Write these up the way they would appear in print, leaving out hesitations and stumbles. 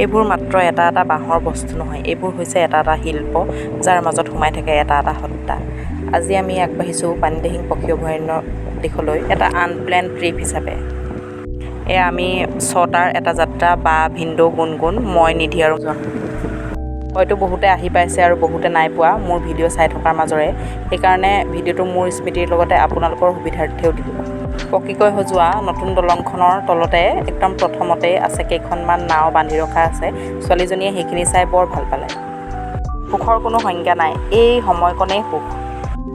এইবোৰ মাত্ৰ এটা এটা বাঁহৰ বস্তু নহয়, এইবোৰ হৈছে এটা এটা শিল্প, যাৰ মাজত সোমাই থাকে এটা এটা সত্তা। আজি আমি আগবাঢ়িছোঁ পানীদিহিং পক্ষী অভয়াৰণ্য দিশলৈ এটা আনপ্লেন ট্ৰিপ হিচাপে। এয়া আমি ছটাৰ এটা যাত্ৰা, বা ভিন্দৌ, গুণগুণ, মই, নিধি আৰু জন। হয়তো বহুতে আহি পাইছে আৰু বহুতে নাই পোৱা মোৰ ভিডিঅ' চাই থকাৰ মাজৰে, সেইকাৰণে ভিডিঅ'টো মোৰ স্মৃতিৰ লগতে আপোনালোকৰ সুবিধাৰ্থেও দিলোঁ। পকীকৈ সজোৱা নতুন দলংখনৰ তলতে একদম প্ৰথমতেই আছে কেইখনমান নাও বান্ধি ৰখা আছে। ছোৱালীজনীয়ে সেইখিনি চাই বৰ ভাল পালে। সুখৰ কোনো সংজ্ঞা নাই, এই সময়কণেই সুখ।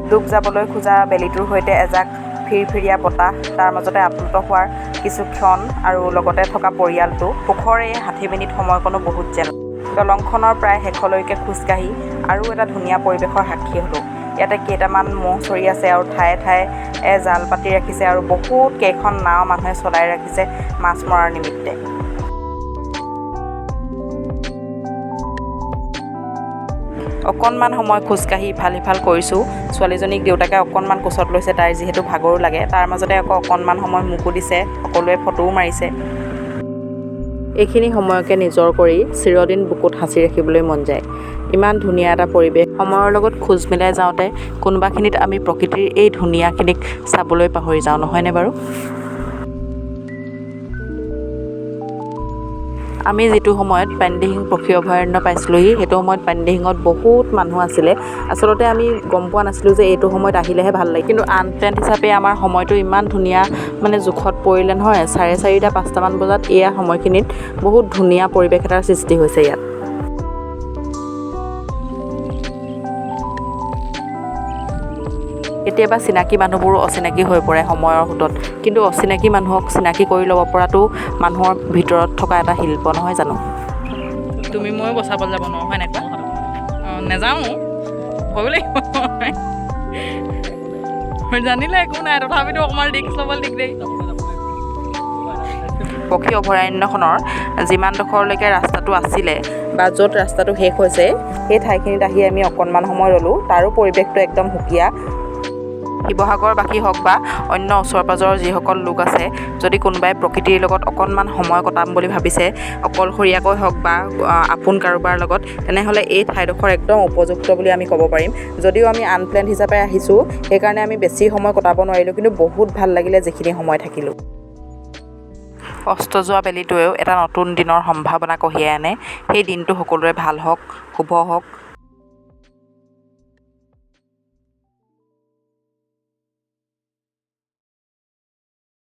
ডুব যাবলৈ খোজা বেলিটোৰ সৈতে এজাক ফিৰফিৰীয়া বতাহ, তাৰ মাজতে আপ্লুত হোৱাৰ কিছু ক্ষণ আৰু লগতে থকা পৰিয়ালটো, সুখৰ এই 60 মিনিট সময়কণো বহুত যেন। দলংখনৰ প্ৰায় শেষলৈকে খোজকাঢ়ি আৰু এটা ধুনীয়া পৰিৱেশৰ সাক্ষী হ'লোঁ। ইয়াতে কেইটামান ম'হ চৰি আছে আৰু ঠায়ে ঠায়ে জাল পাতি ৰাখিছে আৰু বহুত কেইখন নাও মানুহে চলাই ৰাখিছে মাছ মৰাৰ নিমিত্তে। অকণমান সময় খোজকাঢ়ি ইফাল সিফাল কৰিছোঁ। ছোৱালীজনীক দেউতাকে অকণমান কোচত লৈছে, তাইৰ যিহেতু ভাগৰো লাগে। তাৰ মাজতে আকৌ অকণমান সময় মোকো দিছে, সকলোৱে ফটোও মাৰিছে। এইখিনি সময়কে নিজৰ কৰি চিৰদিন বুকুত সাঁচি ৰাখিবলৈ মন যায়। ইমান ধুনীয়া এটা পৰিৱেশ, সময়ৰ লগত খোজ মিলাই যাওঁতে কোনোবাখিনিত আমি প্ৰকৃতিৰ এই ধুনীয়াখিনিক চাবলৈ পাহৰি যাওঁ, নহয়নে বাৰু? আমি যিটো সময়ত পানীদিহিং পক্ষী অভয়াৰণ্য পাইছিলোঁহি, সেইটো সময়ত পানীদিহিঙত বহুত মানুহ আছিলে। আচলতে আমি গম পোৱা নাছিলোঁ যে এইটো সময়ত আহিলেহে ভাল লাগে, কিন্তু আনপ্লেন হিচাপে আমাৰ সময়টো ইমান ধুনীয়া জোখত পৰিলে নহয়। 4:30, 5টামান বজাত এয়া সময়খিনিত বহুত ধুনীয়া পৰিৱেশ এটাৰ সৃষ্টি হৈছে ইয়াত। কেতিয়াবা চিনাকি মানুহবোৰো অচিনাকি হৈ পৰে সময়ৰ সোঁতত, কিন্তু অচিনাকি মানুহক চিনাকি কৰি ল'ব পৰাটো মানুহৰ ভিতৰত থকা এটা শিল্প, নহয় জানো? তুমি ময়ো বচাবলৈ যাব নোৱাৰোঁ, হয় নাই কোৱা? নেযাওঁ, ভয়ো লাগিব। জানিলে একো নাই, তথাপিতো অকণমান ৰিস্ক ল'বলৈ দিগদাৰি। পক্ষী অভয়াৰণ্যখনৰ যিমানডোখৰলৈকে ৰাস্তাটো আছিলে বা য'ত ৰাস্তাটো শেষ হৈছে, সেই ঠাইখিনিত আহি আমি অকণমান সময় ৰ'লোঁ। তাৰো পৰিৱেশটো একদম সুকীয়া। শিৱসাগৰবাসী হওক বা অন্য ওচৰ পাজৰৰ যিসকল লোক আছে, যদি কোনোবাই প্ৰকৃতিৰ লগত অকণমান সময় কটাম বুলি ভাবিছে, অকলশৰীয়াকৈ হওক বা আপোন কাৰোবাৰ লগত, তেনেহ'লে এই ঠাইডোখৰ একদম উপযুক্ত বুলি আমি ক'ব পাৰিম। যদিও আমি আনপ্লেন হিচাপে আহিছোঁ, সেইকাৰণে আমি বেছি সময় কটাব নোৱাৰিলোঁ, কিন্তু বহুত ভাল লাগিলে যিখিনি সময় থাকিলোঁ। অস্ত যোৱা বেলিটোৱেও এটা নতুন দিনৰ সম্ভাৱনা কঢ়িয়াই আনে। সেই দিনটো সকলোৰে ভাল হওক, শুভ হওক।